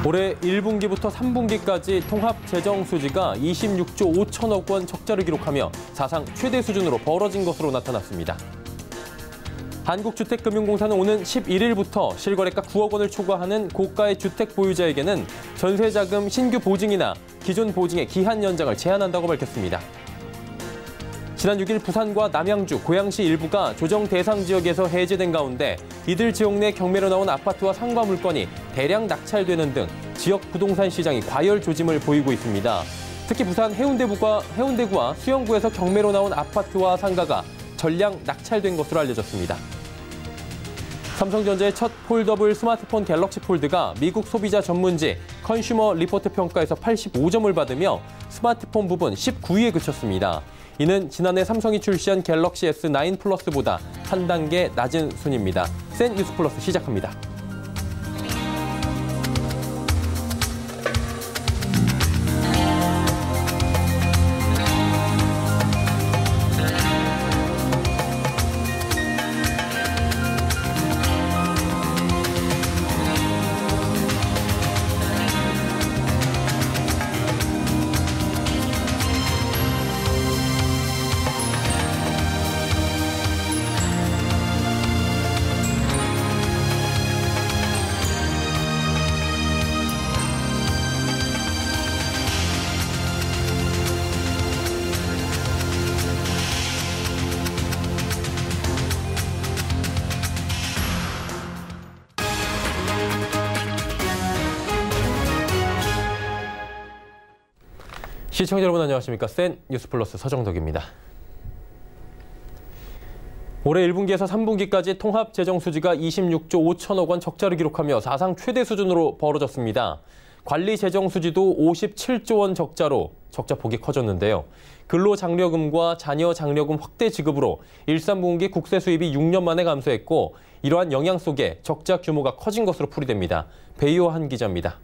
올해 1분기부터 3분기까지 통합 재정 수지가 26조 5천억 원 적자를 기록하며 사상 최대 수준으로 벌어진 것으로 나타났습니다. 한국주택금융공사는 오는 11일부터 실거래가 9억 원을 초과하는 고가의 주택 보유자에게는 전세자금 신규 보증이나 기존 보증의 기한 연장을 제한한다고 밝혔습니다. 지난 6일 부산과 남양주, 고양시 일부가 조정 대상 지역에서 해제된 가운데 이들 지역 내 경매로 나온 아파트와 상가 물건이 대량 낙찰되는 등 지역 부동산 시장이 과열 조짐을 보이고 있습니다. 특히 부산 해운대구와 수영구에서 경매로 나온 아파트와 상가가 전량 낙찰된 것으로 알려졌습니다. 삼성전자의 첫 폴더블 스마트폰 갤럭시 폴드가 미국 소비자 전문지 컨슈머 리포트 평가에서 85점을 받으며 스마트폰 부분 19위에 그쳤습니다. 이는 지난해 삼성이 출시한 갤럭시 S9 플러스보다 한 단계 낮은 순입니다. 센 뉴스 플러스 시작합니다. 시청자 여러분 안녕하십니까? 센 뉴스 플러스 서정덕입니다. 올해 1분기에서 3분기까지 통합 재정 수지가 26조 5천억 원 적자를 기록하며 사상 최대 수준으로 벌어졌습니다. 관리 재정 수지도 57조 원 적자로 적자 폭이 커졌는데요. 근로장려금과 자녀장려금 확대 지급으로 1~3분기 국세 수입이 6년 만에 감소했고 이러한 영향 속에 적자 규모가 커진 것으로 풀이됩니다. 배이오한 기자입니다.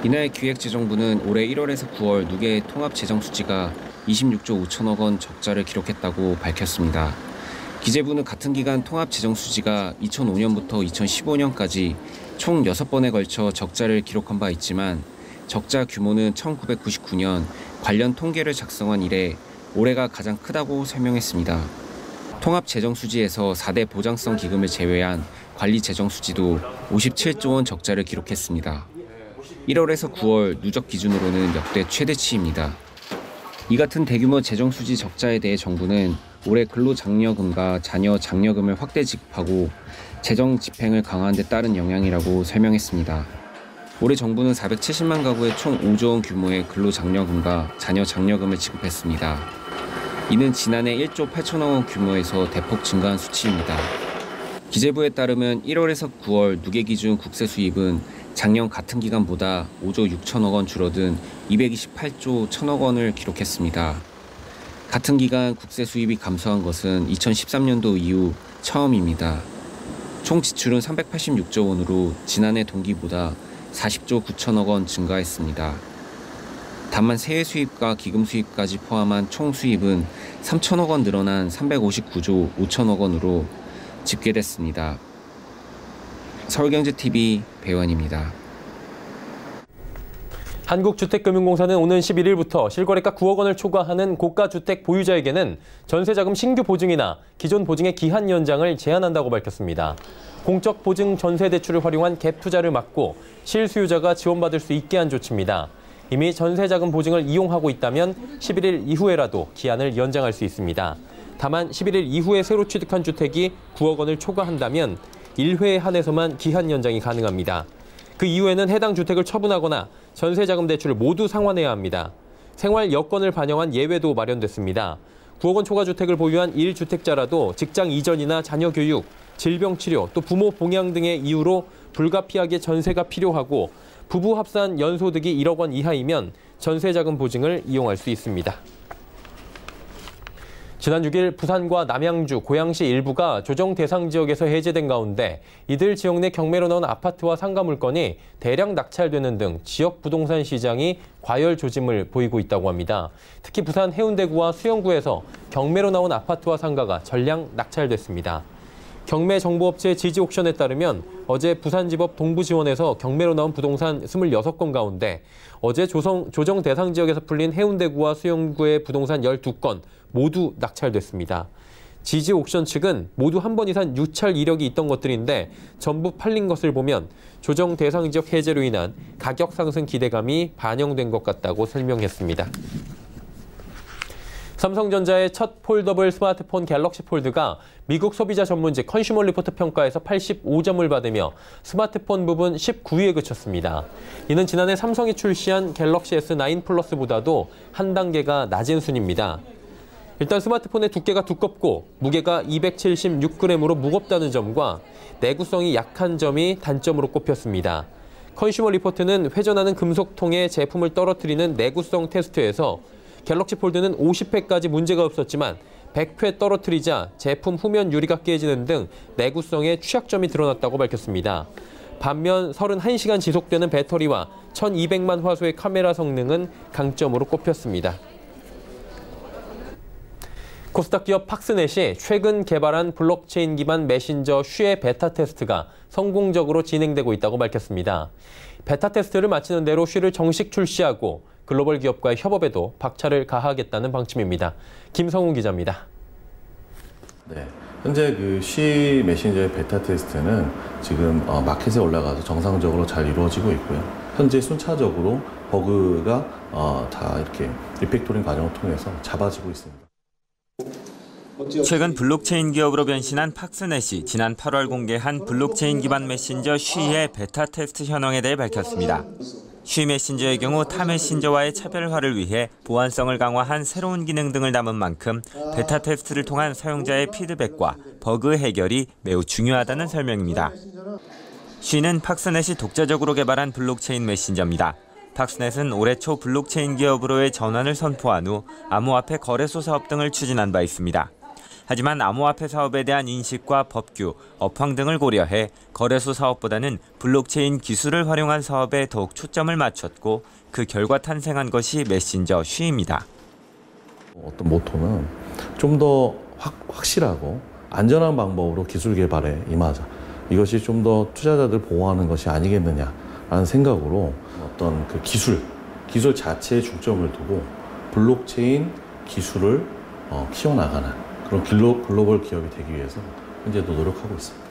이날 기획재정부는 올해 1월에서 9월 누계의 통합재정 수지가 26조 5천억 원 적자를 기록했다고 밝혔습니다. 기재부는 같은 기간 통합재정 수지가 2005년부터 2015년까지 총 6번에 걸쳐 적자를 기록한 바 있지만 적자 규모는 1999년 관련 통계를 작성한 이래 올해가 가장 크다고 설명했습니다. 통합재정 수지에서 4대 보장성 기금을 제외한 관리재정 수지도 57조 원 적자를 기록했습니다. 1월에서 9월 누적 기준으로는 역대 최대치입니다. 이 같은 대규모 재정수지 적자에 대해 정부는 올해 근로장려금과 자녀장려금을 확대 지급하고 재정 집행을 강화한 데 따른 영향이라고 설명했습니다. 올해 정부는 470만 가구에 총 5조 원 규모의 근로장려금과 자녀장려금을 지급했습니다. 이는 지난해 1조 8천억 원 규모에서 대폭 증가한 수치입니다. 기재부에 따르면 1월에서 9월 누계 기준 국세 수입은 작년 같은 기간보다 5조 6천억 원 줄어든 228조 1천억 원을 기록했습니다. 같은 기간 국세 수입이 감소한 것은 2013년도 이후 처음입니다. 총 지출은 386조 원으로 지난해 동기보다 40조 9천억 원 증가했습니다. 다만 세외 수입과 기금 수입까지 포함한 총 수입은 3천억 원 늘어난 359조 5천억 원으로 집계됐습니다. 서울경제TV 배우환입니다. 한국주택금융공사는 오는 11일부터 실거래가 9억 원을 초과하는 고가 주택 보유자에게는 전세자금 신규 보증이나 기존 보증의 기한 연장을 제한한다고 밝혔습니다. 공적 보증 전세 대출을 활용한 갭 투자를 막고 실수요자가 지원받을 수 있게 한 조치입니다. 이미 전세자금 보증을 이용하고 있다면 11일 이후에라도 기한을 연장할 수 있습니다. 다만 11일 이후에 새로 취득한 주택이 9억 원을 초과한다면 1회에 한해서만 기한 연장이 가능합니다. 그 이후에는 해당 주택을 처분하거나 전세자금 대출을 모두 상환해야 합니다. 생활 여건을 반영한 예외도 마련됐습니다. 9억 원 초과 주택을 보유한 1주택자라도 직장 이전이나 자녀 교육, 질병 치료, 또 부모 봉양 등의 이유로 불가피하게 전세가 필요하고 부부 합산 연소득이 1억 원 이하이면 전세자금 보증을 이용할 수 있습니다. 지난 6일 부산과 남양주, 고양시 일부가 조정 대상 지역에서 해제된 가운데 이들 지역 내 경매로 나온 아파트와 상가 물건이 대량 낙찰되는 등 지역 부동산 시장이 과열 조짐을 보이고 있다고 합니다. 특히 부산 해운대구와 수영구에서 경매로 나온 아파트와 상가가 전량 낙찰됐습니다. 경매 정보업체 지지옥션에 따르면 어제 부산지법 동부지원에서 경매로 나온 부동산 26건 가운데 어제 조정 대상 지역에서 풀린 해운대구와 수영구의 부동산 12건 모두 낙찰됐습니다. 지지옥션 측은 모두 한 번 이상 유찰 이력이 있던 것들인데 전부 팔린 것을 보면 조정 대상 지역 해제로 인한 가격 상승 기대감이 반영된 것 같다고 설명했습니다. 삼성전자의 첫 폴더블 스마트폰 갤럭시 폴드가 미국 소비자 전문지 컨슈머 리포트 평가에서 85점을 받으며 스마트폰 부분 19위에 그쳤습니다. 이는 지난해 삼성이 출시한 갤럭시 S9 플러스보다도 한 단계가 낮은 순입니다. 일단 스마트폰의 두께가 두껍고 무게가 276g으로 무겁다는 점과 내구성이 약한 점이 단점으로 꼽혔습니다. 컨슈머 리포트는 회전하는 금속통에 제품을 떨어뜨리는 내구성 테스트에서 갤럭시 폴드는 50회까지 문제가 없었지만 100회 떨어뜨리자 제품 후면 유리가 깨지는 등 내구성에 취약점이 드러났다고 밝혔습니다. 반면 31시간 지속되는 배터리와 1200만 화소의 카메라 성능은 강점으로 꼽혔습니다. 코스닥 기업 팍스넷이 최근 개발한 블록체인 기반 메신저 쉬의 베타 테스트가 성공적으로 진행되고 있다고 밝혔습니다. 베타 테스트를 마치는 대로 쉬를 정식 출시하고 글로벌 기업과의 협업에도 박차를 가하겠다는 방침입니다. 김성훈 기자입니다. 네, 현재 그 쉬 메신저의 베타 테스트는 지금 마켓에 올라가서 정상적으로 잘 이루어지고 있고요. 현재 순차적으로 버그가 다 이렇게 리팩토링 과정을 통해서 잡아지고 있습니다. 최근 블록체인 기업으로 변신한 팍스넷이 지난 8월 공개한 블록체인 기반 메신저 쉬의 베타 테스트 현황에 대해 밝혔습니다. 쉬 메신저의 경우 타 메신저와의 차별화를 위해 보안성을 강화한 새로운 기능 등을 담은 만큼 베타 테스트를 통한 사용자의 피드백과 버그 해결이 매우 중요하다는 설명입니다. 쉬는 팍스넷이 독자적으로 개발한 블록체인 메신저입니다. 팍스넷은 올해 초 블록체인 기업으로의 전환을 선포한 후 암호화폐 거래소 사업 등을 추진한 바 있습니다. 하지만 암호화폐 사업에 대한 인식과 법규, 업황 등을 고려해 거래소 사업보다는 블록체인 기술을 활용한 사업에 더욱 초점을 맞췄고 그 결과 탄생한 것이 메신저 쉬입니다. 어떤 모토는 좀 더 확실하고 안전한 방법으로 기술 개발에 임하자. 이것이 좀 더 투자자들 보호하는 것이 아니겠느냐라는 생각으로 어떤 그 기술 자체에 중점을 두고 블록체인 기술을 키워나가는 그런 글로벌 기업이 되기 위해서 현재도 노력하고 있습니다.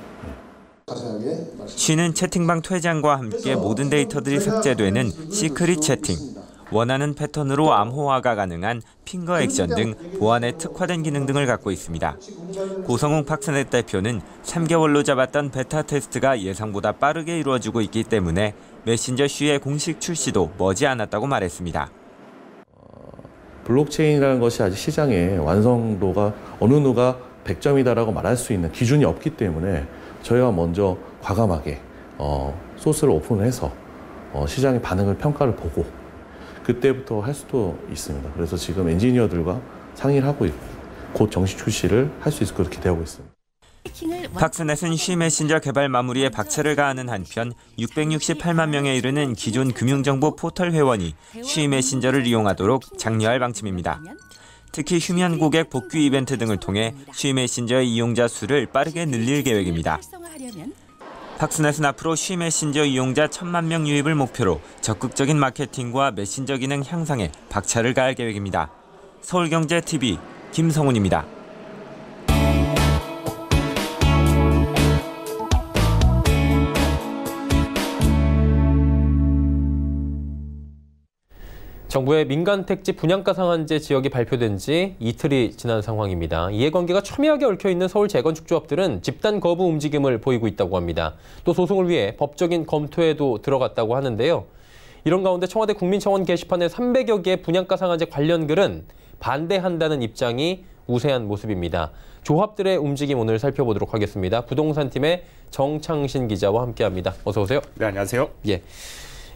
쉬는 채팅방 퇴장과 함께 모든 데이터들이 삭제되는 시크릿 채팅, 원하는 패턴으로 암호화가 가능한 핑거 액션 등 보안에 특화된 기능 등을 갖고 있습니다. 고성웅 팍스넷 대표는 3개월로 잡았던 베타 테스트가 예상보다 빠르게 이루어지고 있기 때문에 메신저 쉬의 공식 출시도 머지않았다고 말했습니다. 블록체인이라는 것이 아직 시장에 완성도가 어느 누가 100점이다라고 말할 수 있는 기준이 없기 때문에 저희가 먼저 과감하게 소스를 오픈해서 시장의 반응을 평가를 보고 그때부터 할 수도 있습니다. 그래서 지금 엔지니어들과 상의를 하고 있고 곧 정식 출시를 할 수 있을 것으로 기대하고 있습니다. 팍스넷은 쉬 메신저 개발 마무리에 박차를 가하는 한편 668만 명에 이르는 기존 금융정보 포털 회원이 쉬 메신저를 이용하도록 장려할 방침입니다. 특히 휴면 고객 복귀 이벤트 등을 통해 쉬 메신저의 이용자 수를 빠르게 늘릴 계획입니다. 팍스넷은 앞으로 쉬 메신저 이용자 1000만 명 유입을 목표로 적극적인 마케팅과 메신저 기능 향상에 박차를 가할 계획입니다. 서울경제TV 김성훈입니다. 정부의 민간 택지 분양가 상한제 지역이 발표된 지 이틀이 지난 상황입니다. 이해관계가 첨예하게 얽혀있는 서울 재건축 조합들은 집단 거부 움직임을 보이고 있다고 합니다. 또 소송을 위해 법적인 검토에도 들어갔다고 하는데요. 이런 가운데 청와대 국민청원 게시판에 300여 개의 분양가 상한제 관련 글은 반대한다는 입장이 우세한 모습입니다. 조합들의 움직임 오늘 살펴보도록 하겠습니다. 부동산팀의 정창신 기자와 함께합니다. 어서 오세요. 네, 안녕하세요. 예.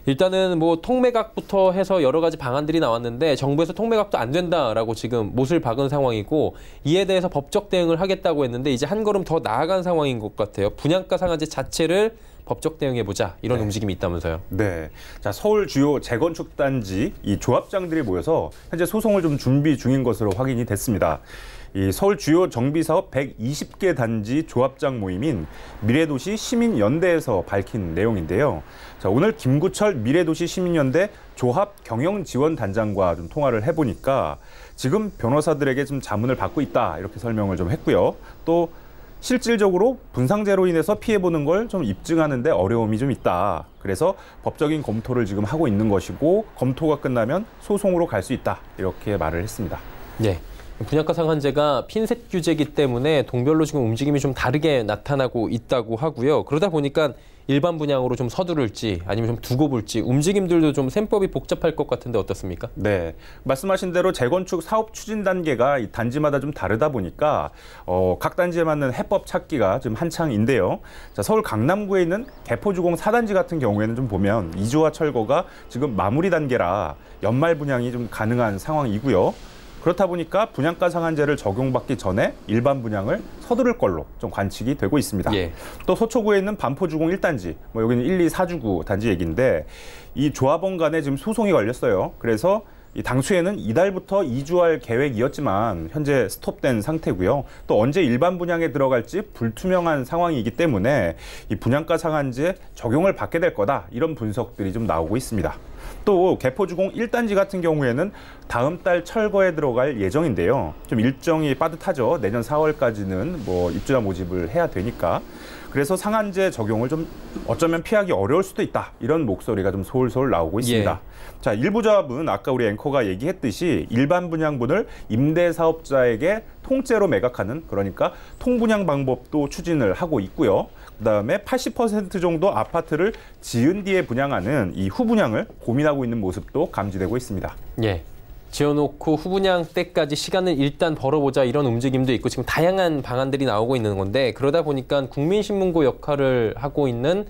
일단은 뭐 통매각부터 해서 여러 가지 방안들이 나왔는데 정부에서 통매각도 안 된다라고 지금 못을 박은 상황이고 이에 대해서 법적 대응을 하겠다고 했는데 이제 한 걸음 더 나아간 상황인 것 같아요. 분양가 상한제 자체를 법적 대응해보자 이런 움직임이 있다면서요. 네, 자 서울 주요 재건축 단지 이 조합장들이 모여서 현재 소송을 좀 준비 중인 것으로 확인이 됐습니다. 이 서울 주요 정비사업 120개 단지 조합장 모임인 미래도시 시민연대에서 밝힌 내용인데요. 자, 오늘 김구철 미래도시 시민연대 조합 경영지원단장과 좀 통화를 해보니까 지금 변호사들에게 좀 자문을 받고 있다 이렇게 설명을 좀 했고요. 또 실질적으로 분상제로 인해서 피해보는 걸 좀 입증하는 데 어려움이 좀 있다. 그래서 법적인 검토를 지금 하고 있는 것이고 검토가 끝나면 소송으로 갈 수 있다. 이렇게 말을 했습니다. 네. 분양가 상한제가 핀셋 규제이기 때문에 동별로 지금 움직임이 좀 다르게 나타나고 있다고 하고요. 그러다 보니까 일반 분양으로 좀 서두를지 아니면 좀 두고 볼지 움직임들도 좀 셈법이 복잡할 것 같은데 어떻습니까? 네, 말씀하신 대로 재건축 사업 추진 단계가 이 단지마다 좀 다르다 보니까 각 단지에 맞는 해법 찾기가 좀 한창인데요. 자, 서울 강남구에 있는 개포주공 4단지 같은 경우에는 좀 보면 이주와 철거가 지금 마무리 단계라 연말 분양이 좀 가능한 상황이고요. 그렇다 보니까 분양가 상한제를 적용받기 전에 일반 분양을 서두를 걸로 좀 관측이 되고 있습니다. 예. 또 서초구에 있는 반포주공 1단지, 여기는 1, 2, 4주구 단지 얘기인데 이 조합원 간에 지금 소송이 걸렸어요. 그래서 이 당초에는 이달부터 이주할 계획이었지만 현재 스톱된 상태고요. 또 언제 일반 분양에 들어갈지 불투명한 상황이기 때문에 이 분양가 상한제 적용을 받게 될 거다. 이런 분석들이 좀 나오고 있습니다. 또 개포주공 1단지 같은 경우에는 다음 달 철거에 들어갈 예정인데요. 좀 일정이 빠듯하죠. 내년 4월까지는 입주자 모집을 해야 되니까. 그래서 상한제 적용을 좀 어쩌면 피하기 어려울 수도 있다. 이런 목소리가 좀 솔솔 나오고 있습니다. 예. 자, 일부 조합은 아까 우리 앵커가 얘기했듯이 일반 분양분을 임대사업자에게 통째로 매각하는, 그러니까 통분양 방법도 추진을 하고 있고요. 그다음에 80% 정도 아파트를 지은 뒤에 분양하는 이 후분양을 고민하고 있는 모습도 감지되고 있습니다. 예. 지어놓고 후분양 때까지 시간을 일단 벌어보자 이런 움직임도 있고 지금 다양한 방안들이 나오고 있는 건데 그러다 보니까 국민신문고 역할을 하고 있는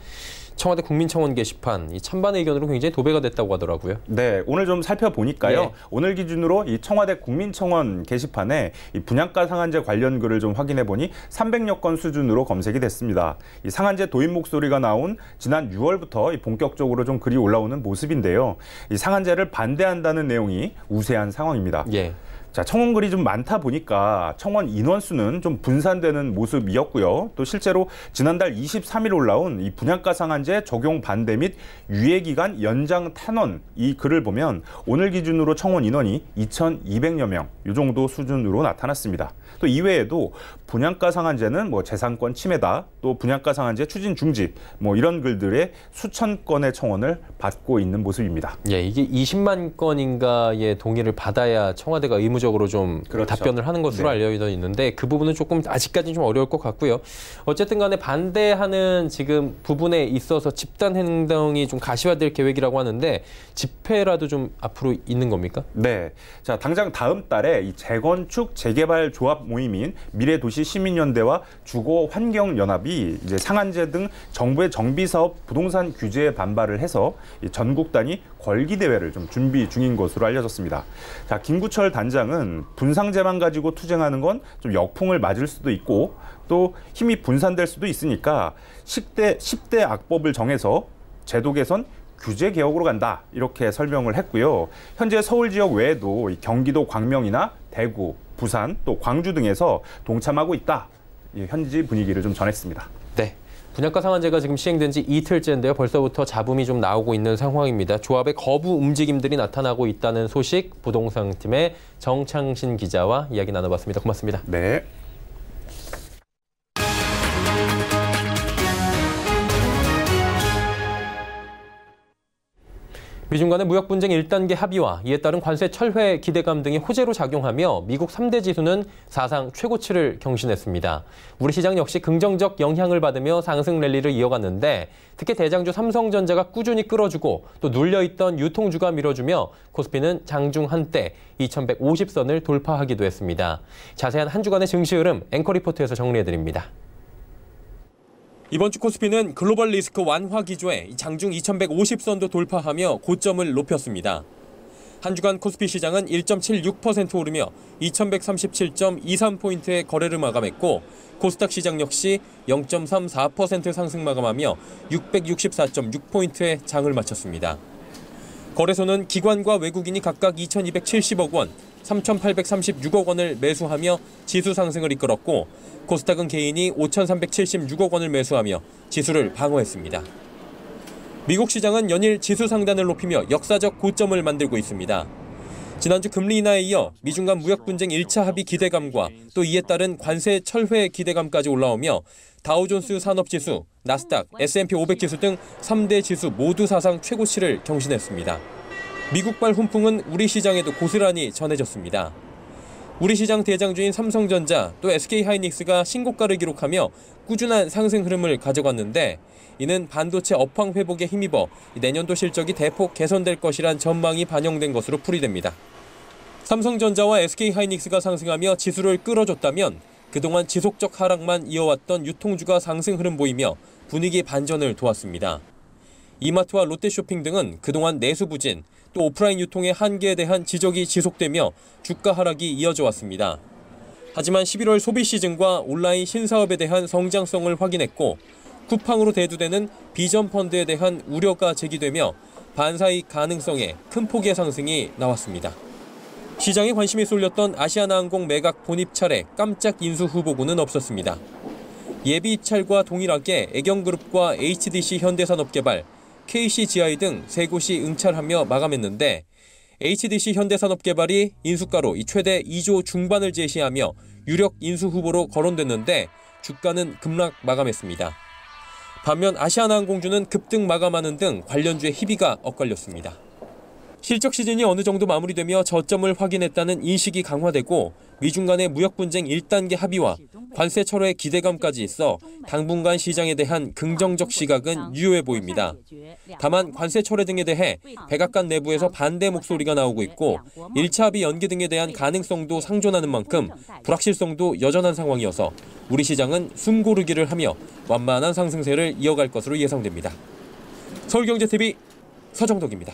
청와대 국민청원 게시판 이 찬반 의견으로 굉장히 도배가 됐다고 하더라고요. 네, 오늘 좀 살펴보니까요. 예. 오늘 기준으로 이 청와대 국민청원 게시판에 이 분양가 상한제 관련 글을 좀 확인해 보니 300여 건 수준으로 검색이 됐습니다. 이 상한제 도입 목소리가 나온 지난 6월부터 본격적으로 좀 글이 올라오는 모습인데요. 이 상한제를 반대한다는 내용이 우세한 상황입니다. 예. 자, 청원 글이 좀 많다 보니까 청원 인원수는 좀 분산되는 모습이었고요. 또 실제로 지난달 23일 올라온 이 분양가 상한제 적용 반대 및 유예기간 연장 탄원 이 글을 보면 오늘 기준으로 청원 인원이 2,200여 명, 이 정도 수준으로 나타났습니다. 또 이외에도 분양가 상한제는 재산권 침해다, 또 분양가 상한제 추진 중지, 이런 글들의 수천 건의 청원을 받고 있는 모습입니다. 예, 이게 20만 건인가의 동의를 받아야 청와대가 의무적으로 좀 그렇죠. 답변을 하는 것으로 네. 알려져 있는데 그 부분은 조금 아직까지는 좀 어려울 것 같고요. 어쨌든 간에 반대하는 지금 부분에 있어서 집단 행동이 좀 가시화될 계획이라고 하는데 집회라도 좀 앞으로 있는 겁니까? 네. 자, 당장 다음 달에 이 재건축 재개발 조합 모임인 미래도시 시민연대와 주거환경연합이 이제 상한제 등 정부의 정비사업 부동산 규제에 반발을 해서 이 전국 단위 걸기 대회를 좀 준비 중인 것으로 알려졌습니다. 자, 김구철 단장은 분상제만 가지고 투쟁하는 건 좀 역풍을 맞을 수도 있고 또 힘이 분산될 수도 있으니까 10대 악법을 정해서 제도 개선 규제 개혁으로 간다 이렇게 설명을 했고요. 현재 서울 지역 외에도 경기도 광명이나 대구, 부산 또 광주 등에서 동참하고 있다. 현지 분위기를 좀 전했습니다. 네. 분양가 상한제가 지금 시행된 지 이틀째인데요. 벌써부터 잡음이 좀 나오고 있는 상황입니다. 조합의 거부 움직임들이 나타나고 있다는 소식 부동산팀의 정창신 기자와 이야기 나눠봤습니다. 고맙습니다. 네. 미중 간의 무역 분쟁 1단계 합의와 이에 따른 관세 철회 기대감 등이 호재로 작용하며 미국 3대 지수는 사상 최고치를 경신했습니다. 우리 시장 역시 긍정적 영향을 받으며 상승 랠리를 이어갔는데 특히 대장주 삼성전자가 꾸준히 끌어주고 또 눌려있던 유통주가 밀어주며 코스피는 장중 한때 2150선을 돌파하기도 했습니다. 자세한 한 주간의 증시 흐름 앵커 리포트에서 정리해드립니다. 이번 주 코스피는 글로벌 리스크 완화 기조에 장중 2150선도 돌파하며 고점을 높였습니다. 한 주간 코스피 시장은 1.76% 오르며 2137.23포인트의 거래를 마감했고 코스닥 시장 역시 0.34% 상승 마감하며 664.6포인트의 장을 마쳤습니다. 거래소는 기관과 외국인이 각각 2,270억 원, 3,836억 원을 매수하며 지수 상승을 이끌었고 코스닥은 개인이 5,376억 원을 매수하며 지수를 방어했습니다. 미국 시장은 연일 지수 상단을 높이며 역사적 고점을 만들고 있습니다. 지난주 금리 인하에 이어 미중 간 무역 분쟁 1차 합의 기대감과 또 이에 따른 관세 철회 기대감까지 올라오며 다우존스 산업지수, 나스닥, S&P 500 지수 등 3대 지수 모두 사상 최고치를 경신했습니다. 미국발 훈풍은 우리 시장에도 고스란히 전해졌습니다. 우리 시장 대장주인 삼성전자 또 SK하이닉스가 신고가를 기록하며 꾸준한 상승 흐름을 가져갔는데 이는 반도체 업황 회복에 힘입어 내년도 실적이 대폭 개선될 것이란 전망이 반영된 것으로 풀이됩니다. 삼성전자와 SK하이닉스가 상승하며 지수를 끌어줬다면 그동안 지속적 하락만 이어왔던 유통주가 상승 흐름 보이며 분위기 반전을 도왔습니다. 이마트와 롯데쇼핑 등은 그동안 내수 부진, 또 오프라인 유통의 한계에 대한 지적이 지속되며 주가 하락이 이어져 왔습니다. 하지만 11월 소비 시즌과 온라인 신사업에 대한 성장성을 확인했고 쿠팡으로 대두되는 비전 펀드에 대한 우려가 제기되며 반사이익 가능성에 큰 폭의 상승이 나왔습니다. 시장에 관심이 쏠렸던 아시아나항공 매각 본입 차례 깜짝 인수 후보군은 없었습니다. 예비 입찰과 동일하게 애경그룹과 HDC 현대산업개발, KCGI 등 세 곳이 응찰하며 마감했는데 HDC 현대산업개발이 인수가로 최대 2조 중반을 제시하며 유력 인수 후보로 거론됐는데 주가는 급락 마감했습니다. 반면 아시아나항공주는 급등 마감하는 등 관련주의 희비가 엇갈렸습니다. 실적 시즌이 어느 정도 마무리되며 저점을 확인했다는 인식이 강화되고 미중 간의 무역 분쟁 1단계 합의와 관세 철회 기대감까지 있어 당분간 시장에 대한 긍정적 시각은 유효해 보입니다. 다만 관세 철회 등에 대해 백악관 내부에서 반대 목소리가 나오고 있고 1차 합의 연기 등에 대한 가능성도 상존하는 만큼 불확실성도 여전한 상황이어서 우리 시장은 숨고르기를 하며 완만한 상승세를 이어갈 것으로 예상됩니다. 서울경제TV 서정덕입니다.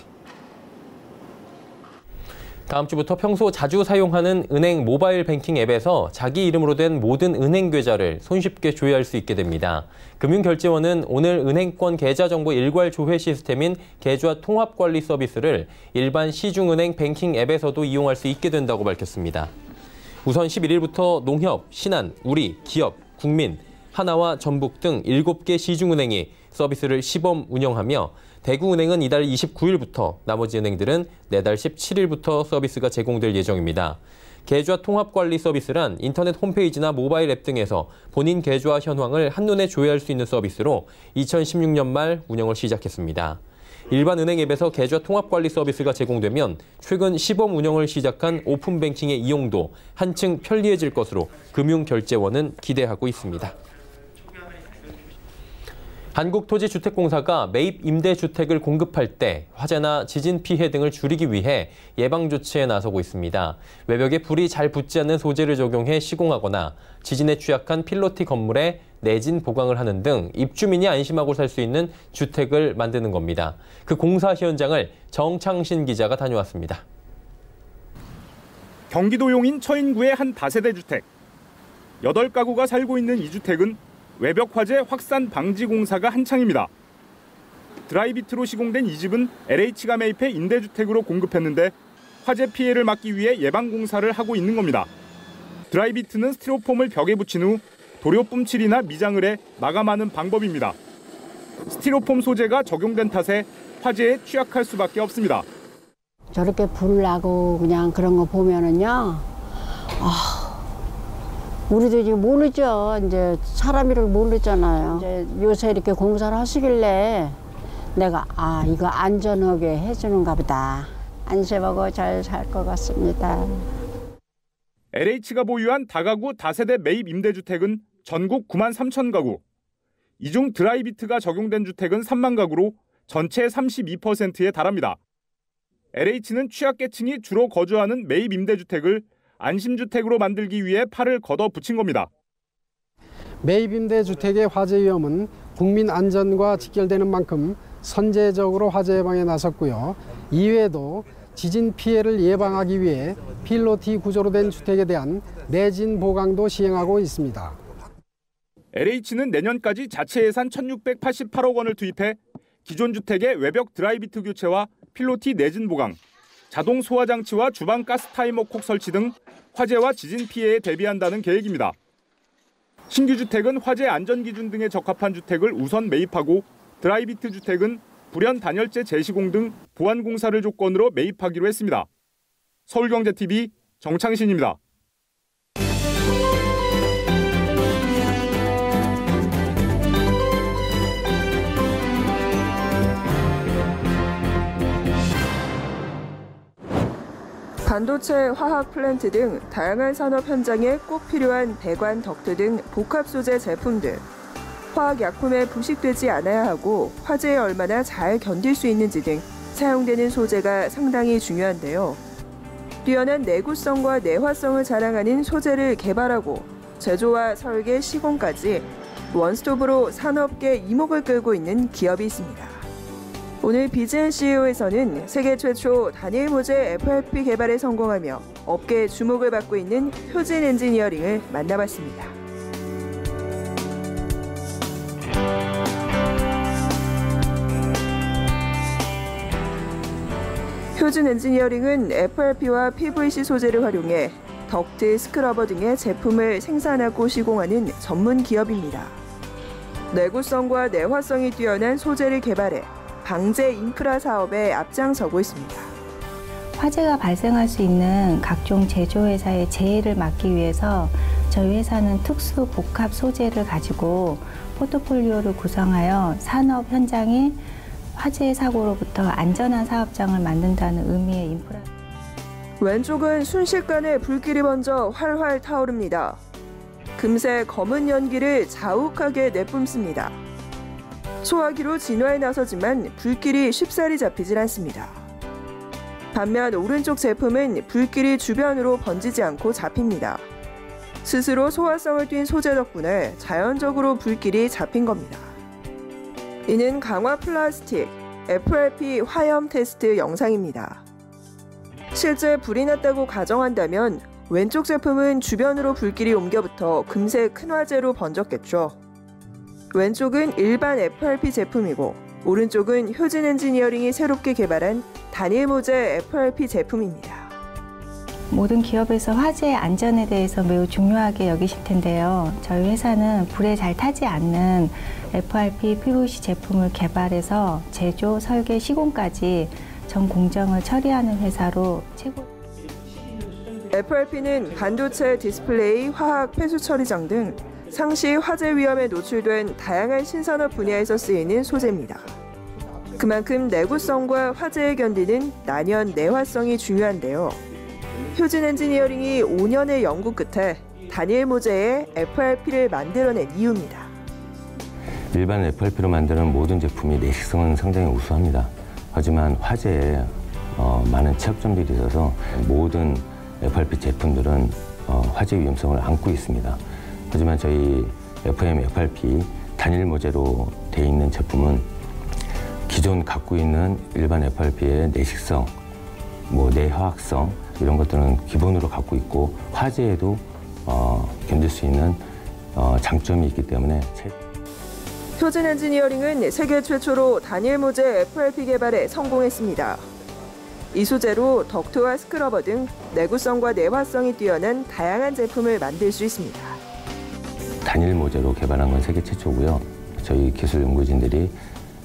다음 주부터 평소 자주 사용하는 은행 모바일 뱅킹 앱에서 자기 이름으로 된 모든 은행 계좌를 손쉽게 조회할 수 있게 됩니다. 금융결제원은 오늘 은행권 계좌 정보 일괄 조회 시스템인 계좌 통합 관리 서비스를 일반 시중은행 뱅킹 앱에서도 이용할 수 있게 된다고 밝혔습니다. 우선 11일부터 농협, 신한, 우리, 기업, 국민, 하나와 전북 등 7개 시중은행이 서비스를 시범 운영하며 대구은행은 이달 29일부터 나머지 은행들은 내달 17일부터 서비스가 제공될 예정입니다. 계좌 통합 관리 서비스란 인터넷 홈페이지나 모바일 앱 등에서 본인 계좌 현황을 한눈에 조회할 수 있는 서비스로 2016년 말 운영을 시작했습니다. 일반 은행 앱에서 계좌 통합 관리 서비스가 제공되면 최근 시범 운영을 시작한 오픈뱅킹의 이용도 한층 편리해질 것으로 금융결제원은 기대하고 있습니다. 한국토지주택공사가 매입 임대주택을 공급할 때 화재나 지진 피해 등을 줄이기 위해 예방조치에 나서고 있습니다. 외벽에 불이 잘 붙지 않는 소재를 적용해 시공하거나 지진에 취약한 필로티 건물에 내진 보강을 하는 등 입주민이 안심하고 살 수 있는 주택을 만드는 겁니다. 그 공사 현장을 정창신 기자가 다녀왔습니다. 경기도 용인 처인구의 한 다세대 주택. 8가구가 살고 있는 이 주택은 외벽 화재 확산 방지 공사가 한창입니다. 드라이비트로 시공된 이 집은 LH가 매입해 임대주택으로 공급했는데 화재 피해를 막기 위해 예방 공사를 하고 있는 겁니다. 드라이비트는 스티로폼을 벽에 붙인 후 도료 뿜칠이나 미장을 해 마감하는 방법입니다. 스티로폼 소재가 적용된 탓에 화재에 취약할 수밖에 없습니다. 저렇게 불 나고 그냥 그런 거 보면은요. 우리도 이제 모르죠. 이제 사람 일을 모르잖아요. 이제 요새 이렇게 공사를 하시길래 내가 이거 안전하게 해주는가 보다. 안심하고 잘 살 것 같습니다. LH가 보유한 다가구 다세대 매입 임대주택은 전국 9만 3천 가구. 이 중 드라이비트가 적용된 주택은 3만 가구로 전체의 32%에 달합니다. LH는 취약계층이 주로 거주하는 매입 임대주택을 안심주택으로 만들기 위해 팔을 걷어붙인 겁니다. 매입 임대주택의 화재 위험은 국민 안전과 직결되는 만큼 선제적으로 화재 예방에 나섰고요. 이외에도 지진 피해를 예방하기 위해 필로티 구조로 된 주택에 대한 내진 보강도 시행하고 있습니다. LH는 내년까지 자체 예산 1,688억 원을 투입해 기존 주택의 외벽 드라이비트 교체와 필로티 내진 보강, 자동 소화 장치와 주방 가스 타이머 콕 설치 등 화재와 지진 피해에 대비한다는 계획입니다. 신규 주택은 화재 안전 기준 등에 적합한 주택을 우선 매입하고 드라이비트 주택은 불연 단열재 재시공 등 보안 공사를 조건으로 매입하기로 했습니다. 서울경제TV 정창신입니다. 반도체, 화학 플랜트 등 다양한 산업 현장에 꼭 필요한 배관, 덕트 등 복합 소재 제품들. 화학약품에 부식되지 않아야 하고 화재에 얼마나 잘 견딜 수 있는지 등 사용되는 소재가 상당히 중요한데요. 뛰어난 내구성과 내화성을 자랑하는 소재를 개발하고 제조와 설계, 시공까지 원스톱으로 산업계 이목을 끌고 있는 기업이 있습니다. 오늘 BGN CEO에서는 세계 최초 단일 모재 FRP 개발에 성공하며 업계의 주목을 받고 있는 효진 엔지니어링을 만나봤습니다. 효진 엔지니어링은 FRP와 PVC 소재를 활용해 덕트, 스크러버 등의 제품을 생산하고 시공하는 전문 기업입니다. 내구성과 내화성이 뛰어난 소재를 개발해 방제 인프라 사업에 앞장서고 있습니다. 화재가 발생할 수 있는 각종 제조회사의 재해를 막기 위해서 저희 회사는 특수 복합 소재를 가지고 포트폴리오를 구성하여 산업 현장에 화재 사고로부터 안전한 사업장을 만든다는 의미의 인프라. 왼쪽은 순식간에 불길이 번져 활활 타오릅니다. 금세 검은 연기를 자욱하게 내뿜습니다. 소화기로 진화에 나서지만 불길이 쉽사리 잡히질 않습니다. 반면 오른쪽 제품은 불길이 주변으로 번지지 않고 잡힙니다. 스스로 소화성을 띈 소재 덕분에 자연적으로 불길이 잡힌 겁니다. 이는 강화 플라스틱 FRP 화염 테스트 영상입니다. 실제 불이 났다고 가정한다면 왼쪽 제품은 주변으로 불길이 옮겨붙어 금세 큰 화재로 번졌겠죠. 왼쪽은 일반 FRP 제품이고 오른쪽은 효진 엔지니어링이 새롭게 개발한 단일 모재 FRP 제품입니다. 모든 기업에서 화재 안전에 대해서 매우 중요하게 여기실 텐데요. 저희 회사는 불에 잘 타지 않는 FRP, PVC 제품을 개발해서 제조, 설계, 시공까지 전 공정을 처리하는 회사로 최고. FRP는 반도체, 디스플레이, 화학, 폐수 처리장 등 상시 화재 위험에 노출된 다양한 신산업 분야에서 쓰이는 소재입니다. 그만큼 내구성과 화재에 견디는 난연, 내화성이 중요한데요. 효진 엔지니어링이 5년의 연구 끝에 단일 모재의 FRP를 만들어낸 이유입니다. 일반 FRP로 만드는 모든 제품이 내식성은 상당히 우수합니다. 하지만 화재에 많은 취약점들이 있어서 모든 FRP 제품들은 화재 위험성을 안고 있습니다. 하지만 저희 FM FRP 단일 모재로 되어 있는 제품은 기존 갖고 있는 일반 FRP의 내식성, 내화학성 이런 것들은 기본으로 갖고 있고 화재에도 견딜 수 있는 장점이 있기 때문에. 효진 엔지니어링은 세계 최초로 단일 모재 FRP 개발에 성공했습니다. 이 소재로 덕트와 스크러버 등 내구성과 내화성이 뛰어난 다양한 제품을 만들 수 있습니다. 단일 모재로 개발한 건 세계 최초고요. 저희 기술 연구진들이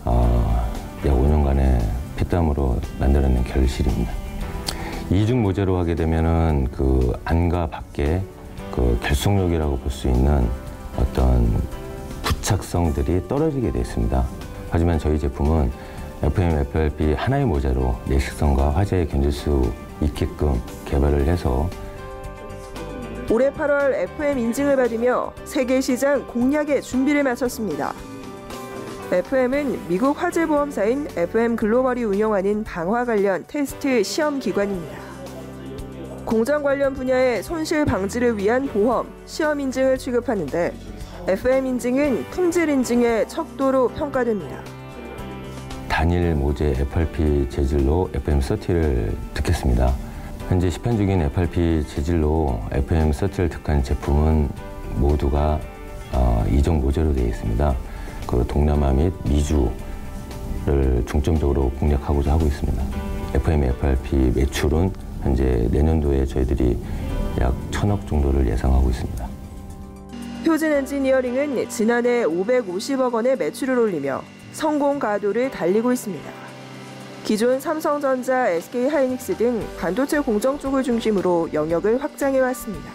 약 5년간의 피땀으로 만들어낸 결실입니다. 이중 모재로 하게 되면은 그 안과 밖에 그 결속력이라고 볼 수 있는 어떤 부착성들이 떨어지게 되어 있습니다. 하지만 저희 제품은 FM FRP 하나의 모재로 내식성과 화재에 견딜 수 있게끔 개발을 해서 올해 8월 FM 인증을 받으며 세계 시장 공략에 준비를 마쳤습니다. FM은 미국 화재보험사인 FM 글로벌이 운영하는 방화 관련 테스트 시험 기관입니다. 공장 관련 분야의 손실 방지를 위한 보험, 시험 인증을 취급하는데 FM 인증은 품질 인증의 척도로 평가됩니다. 단일 모재 FRP 재질로 FM30를 득했습니다. 현재 시판 중인 FRP 재질로 FM30를 득한 제품은 모두가 이종 모재로 되어 있습니다. 그 동남아 및 미주를 중점적으로 공략하고자 하고 있습니다. FM, FRP 매출은 현재 내년도에 저희들이 약 1,000억 정도를 예상하고 있습니다. 효진 엔지니어링은 지난해 550억 원의 매출을 올리며 성공 가도를 달리고 있습니다. 기존 삼성전자, SK하이닉스 등 반도체 공정 쪽을 중심으로 영역을 확장해왔습니다.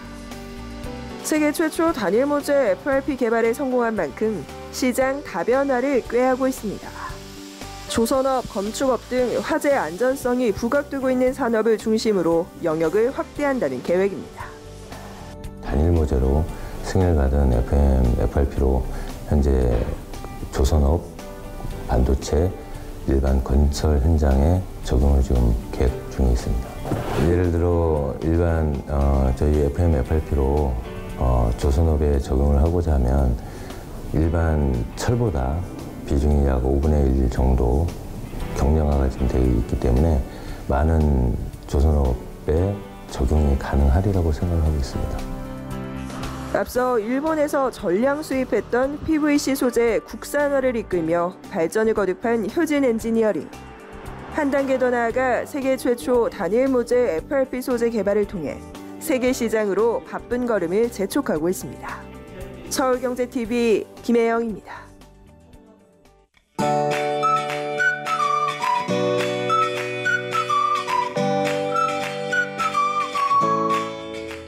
세계 최초 단일 모재 FRP 개발에 성공한 만큼 시장 다변화를 꾀하고 있습니다. 조선업, 건축업 등 화재 안전성이 부각되고 있는 산업을 중심으로 영역을 확대한다는 계획입니다. 단일 모재로 승인을 받은 FM, FRP로 현재 조선업, 반도체, 일반 건설 현장에 적용을 지금 계획 중에 있습니다. 예를 들어 일반 저희 FM, FRP로 조선업에 적용을 하고자 하면 일반 철보다 비중이 약 5분의 1 정도 경량화가 지금 되어 있기 때문에 많은 조선업에 적용이 가능하리라고 생각하고 있습니다. 앞서 일본에서 전량 수입했던 PVC 소재 국산화를 이끌며 발전을 거듭한 효진 엔지니어링. 한 단계 더 나아가 세계 최초 단일 모재 FRP 소재 개발을 통해 세계 시장으로 바쁜 걸음을 재촉하고 있습니다. 서울경제TV 김혜영입니다.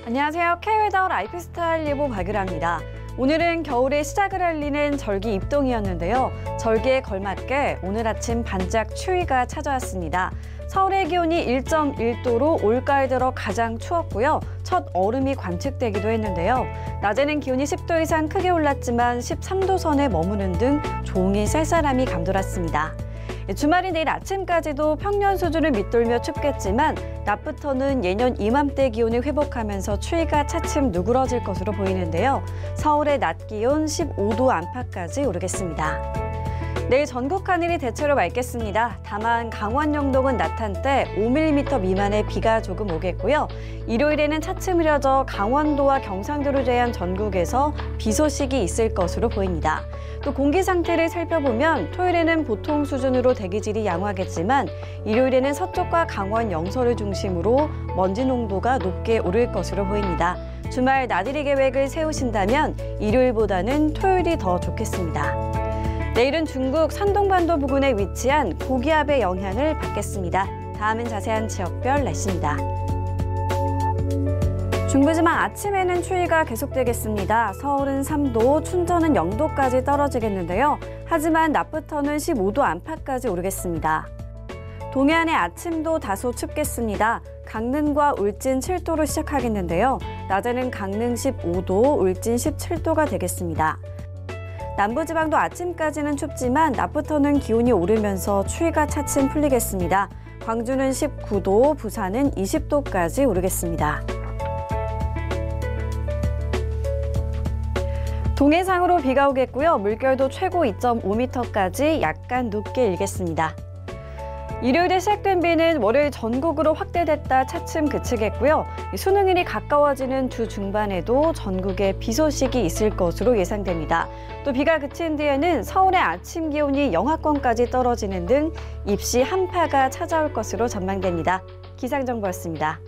안녕하세요. K웨더 라이프스타일 예보 박유라입니다. 오늘은 겨울의 시작을 알리는 절기 입동이었는데요. 절기에 걸맞게 오늘 아침 반짝 추위가 찾아왔습니다. 서울의 기온이 1.1도로 올가을 들어 가장 추웠고요. 첫 얼음이 관측되기도 했는데요. 낮에는 기온이 10도 이상 크게 올랐지만 13도 선에 머무는 등 종일 쌀쌀함이 감돌았습니다. 주말이 내일 아침까지도 평년 수준을 밑돌며 춥겠지만 낮부터는 예년 이맘때 기온을 회복하면서 추위가 차츰 누그러질 것으로 보이는데요. 서울의 낮 기온 15도 안팎까지 오르겠습니다. 내일 전국 하늘이 대체로 맑겠습니다. 다만 강원 영동은 낮 한때 5mm 미만의 비가 조금 오겠고요. 일요일에는 차츰 흐려져 강원도와 경상도를 제외한 전국에서 비 소식이 있을 것으로 보입니다. 또 공기 상태를 살펴보면 토요일에는 보통 수준으로 대기질이 양호하겠지만 일요일에는 서쪽과 강원 영서를 중심으로 먼지 농도가 높게 오를 것으로 보입니다. 주말 나들이 계획을 세우신다면 일요일보다는 토요일이 더 좋겠습니다. 내일은 중국 산동반도 부근에 위치한 고기압의 영향을 받겠습니다. 다음은 자세한 지역별 날씨입니다. 중부지방 아침에는 추위가 계속되겠습니다. 서울은 3도, 춘천은 0도까지 떨어지겠는데요. 하지만 낮부터는 15도 안팎까지 오르겠습니다. 동해안의 아침도 다소 춥겠습니다. 강릉과 울진 7도로 시작하겠는데요. 낮에는 강릉 15도, 울진 17도가 되겠습니다. 남부지방도 아침까지는 춥지만 낮부터는 기온이 오르면서 추위가 차츰 풀리겠습니다. 광주는 19도, 부산은 20도까지 오르겠습니다. 동해상으로 비가 오겠고요. 물결도 최고 2.5m까지 약간 높게 일겠습니다. 일요일에 시작된 비는 월요일 전국으로 확대됐다 차츰 그치겠고요. 수능일이 가까워지는 주 중반에도 전국에 비 소식이 있을 것으로 예상됩니다. 또 비가 그친 뒤에는 서울의 아침 기온이 영하권까지 떨어지는 등 입시 한파가 찾아올 것으로 전망됩니다. 기상정보였습니다.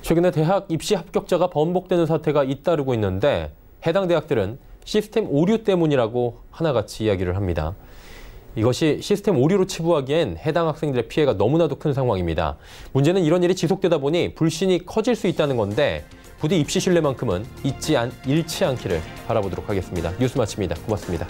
최근에 대학 입시 합격자가 번복되는 사태가 잇따르고 있는데 해당 대학들은 시스템 오류 때문이라고 하나같이 이야기를 합니다. 이것이 시스템 오류로 치부하기엔 해당 학생들의 피해가 너무나도 큰 상황입니다. 문제는 이런 일이 지속되다 보니 불신이 커질 수 있다는 건데 부디 입시 신뢰만큼은 잃지 않기를 바라보도록 하겠습니다. 뉴스 마칩니다. 고맙습니다.